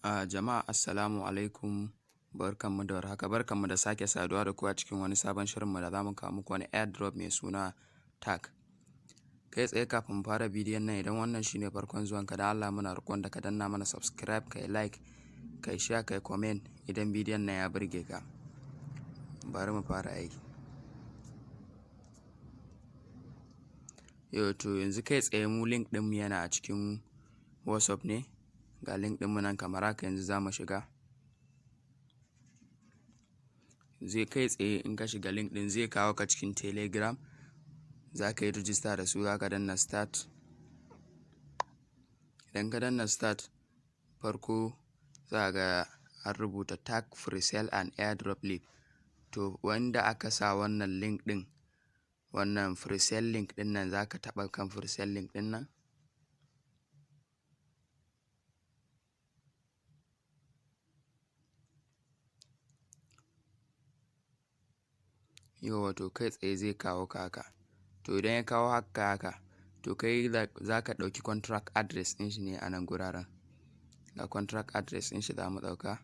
Jama'a assalamu alaikum, barkanmu da warhaka, barkanmu da sake saduwa da ku a cikin wani sabon shirinmu da za mu kawo muku wani airdrop mai suna Terk. Kai tsaye kafin mu fara bidiyon nan, idan wannan shine farkon zuwanka, don Allah muna roƙon da ka danna mana subscribe, kai like, kai share, kai comment idan bidiyon nan ya burge ka. Bari mu fara aiki. To yanzu kai tsaye mu link ɗinmu yana a cikin WhatsApp ne. Ga link ɗinmu nan kamar haka, yanzu za mu shiga. Zai kai tsaye in ka shiga link ɗin zai kawo ka cikin Telegram. Za ka yi rijista da su, za ka danna start. Idan ka danna start, farko za ga an rubuta Terk free sale and airdrop link. To wanda aka sa wannan link ɗin, wannan free sale link ɗin nan, za ka taɓa kan free sale link ɗin nan. To kai tsaye zai kawo ka haka. To idan ya kawo haka, to kai za ka ɗauki contract address ɗin shi ne a nan guraren. Ga contract address ɗin shi za mu ɗauka.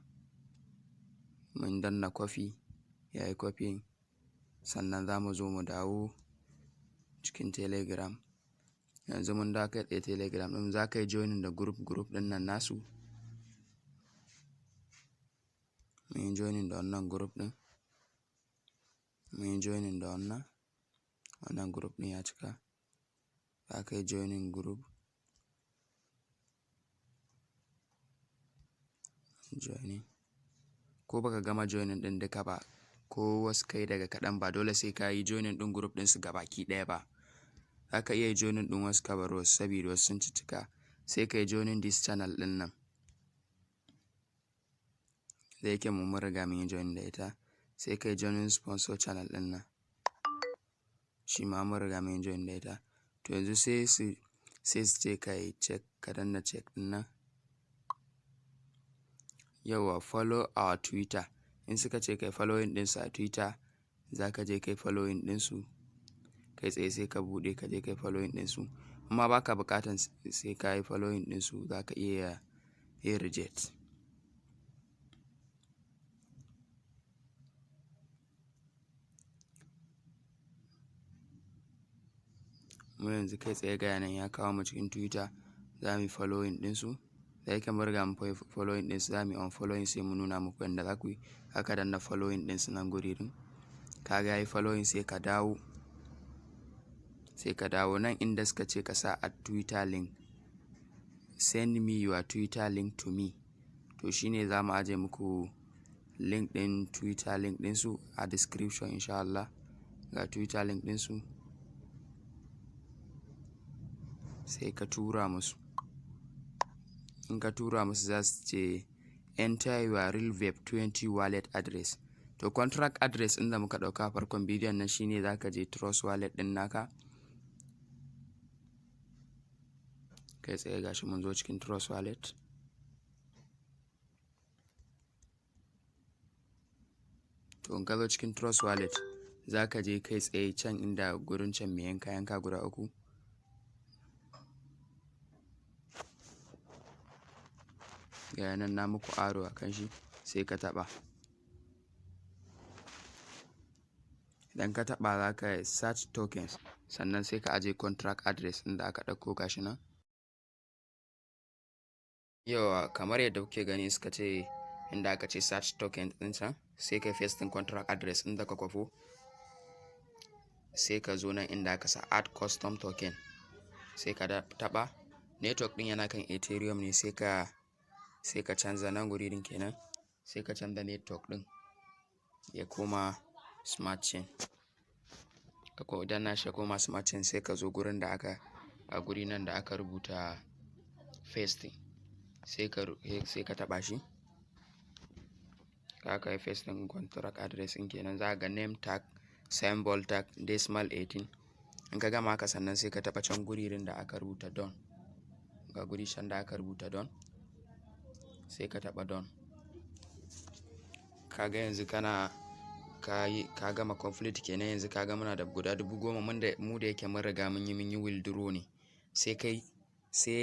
Mun danna copy, ya yi copying. Sannan za mu zo mu dawo cikin Telegram. Yanzu mun dawo kai tsaye Telegram ɗin, za ka yi joining da group ɗin nan nasu. Mun yi joining da wannan group ɗin. Mun yi joining da wannan group ɗin ya cika. Za ka yi joining group. Joining. Ko baka gama joining ɗin duka ba, ko wasu kai daga kaɗan, ba dole sai ka yi joining ɗin group ɗin su gabaki ɗaya ba. Za ka iya yi joining ɗin wasu ka bar wasu, saboda wasu sun cika. Sai ka yi joining this channel ɗin nan. Da yake mun riga mun yi joining da ita. Sai ka yi joining sponsor channel ɗin nan. Shi ma mun riga mun yi joining da ita. To yanzu sai su ce ka yi check, ka danna check ɗin nan. Follow our Twitter. In suka ce kai following ɗinsu a Twitter, za ka je kai following ɗinsu. Kai tsaye sai ka buɗe ka je kai following ɗinsu. Amma ba ka buƙatan sai ka yi following ɗinsu, za ka iya yin reject. Mu yanzu kai tsaye ga yanan ya kawo mu cikin Twitter, za mu yi following ɗinsu. Da yake mun riga mun following ɗinsu, za mu yi unfollowing, sai mu nuna muku yadda za ku yi. Haka danna following ɗinsu nan guri ɗin. Ka ga yi following, sai ka dawo. Sai ka dawo nan inda suka ce ka sa a Twitter link. Send me your Twitter link to me. To shine za mu aje muku link ɗin Twitter link ɗinsu a description insha Allah. Ga Twitter link ɗinsu. Sai ka tura musu. In ka tura musu, za su ce enter your real Web20 wallet address. To contract address ɗin da muka ɗauka farkon bidiyon nan shine za ka je Trust wallet ɗin naka. Kai tsaye gashi mun zo cikin Trust wallet. To in ka zo cikin Trust wallet, za ka je kai tsaye can inda gurin can mai yanka guda uku. Ga yanan na muku aro a kan shi, sai ka taɓa. Idan ka taɓa, za ka search tokens, sannan sai ka aje contract address ɗin da aka ɗauko gashi nan. Kamar yadda kuke gani, suka ce inda aka ce search tokens ɗin can, sai ka paste ɗin contract address ɗin da ka kwafo. Sai ka zo nan inda aka sa add custom token, sai ka taɓa. Network ɗin yana kan Ethereum ne, sai ka canza nan guri ɗin kenan. Sai ka canza network ɗin ya koma smart chain. Idan na shi koma smart chain, sai ka zo gurin da a guri nan da aka rubuta paste. Sai ka taɓa shi. Ka yi paste ɗin contract address ɗin kenan. Za ga name tag, symbol tag, decimal 18. In ka gama haka, sannan sai ka taɓa can guri ɗin da aka rubuta done. Ga guri can da aka rubuta done. Sai ka taɓa done. Ka ga yanzu ka gama complete kenan. Yanzu ka ga muna da guda 10,000. Mu da yake mun riga mun yi withdraw ne. Sai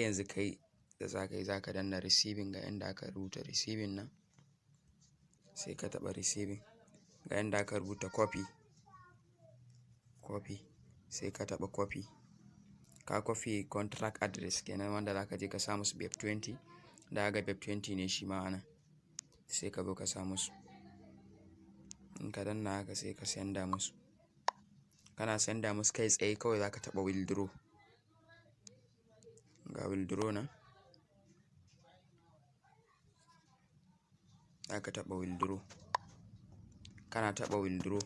yanzu kai da za ka yi, za ka danna receiving ga inda aka rubuta receiving nan, sai ka taɓa receiving ga inda aka rubuta copy, sai ka taɓa copy. Ka copy contract address kenan wanda za ka je ka sa musu BEP 20, da ga BEP 20 ne shi ma ana, sai ka zo ka sa musu. In ka danna haka sai ka senda musu, kana senda musu kai tsaye kawai za ka taɓa withdraw. Ga withdraw nan, za ka taɓa withdraw. Kana taɓa withdraw,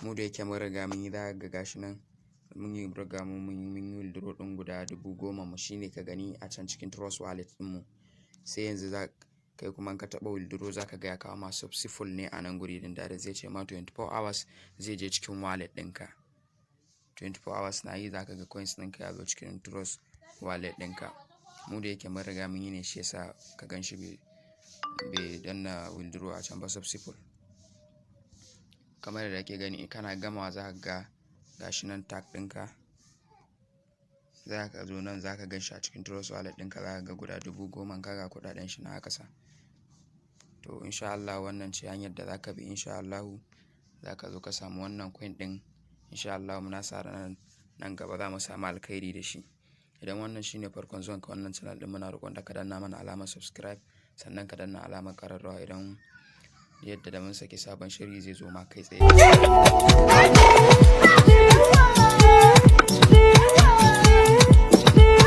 mu da yake mun riga mun yi, za ka ga gashi nan mun yi riga mun yi withdraw ɗin guda 10,000 mu, shine ka gani a can cikin trust wallet ɗinmu. Sai yanzu kai kuma ka taɓa withdraw za ka ga ya kawo ma successful ne a nan guri din, da zai ce ma 24 hours zai je cikin wallet ɗinka. 24 hours na yi za ka ga coins ɗinka ya zo cikin trust wallet ɗinka. Mu da yake mun riga mun yi ne, shi yasa ka gan shi bai danna withdraw a can ba, successful. Kamar da ke gani kana gamawa za ka ga gashi nan tag ɗinka, za ka zo nan za ka gan shi a cikin trust wallet ɗinka, za ka ga guda 10,000 ka ga kuɗaɗen shi na haka sa. To insha Allah wannan ce hanyar da za ka bi, insha Allah za ka zo ka samu wannan coin ɗin. Insha Allah muna sa ran nan gaba za mu samu alkhairi da shi. Idan wannan shine farkon zuwan ka wannan channel ɗin, muna roƙon ka danna mana alamar subscribe, sannan ka danna alamar ƙararrawa idan yadda da mun saki sabon shiri zai zo ma kai tsaye.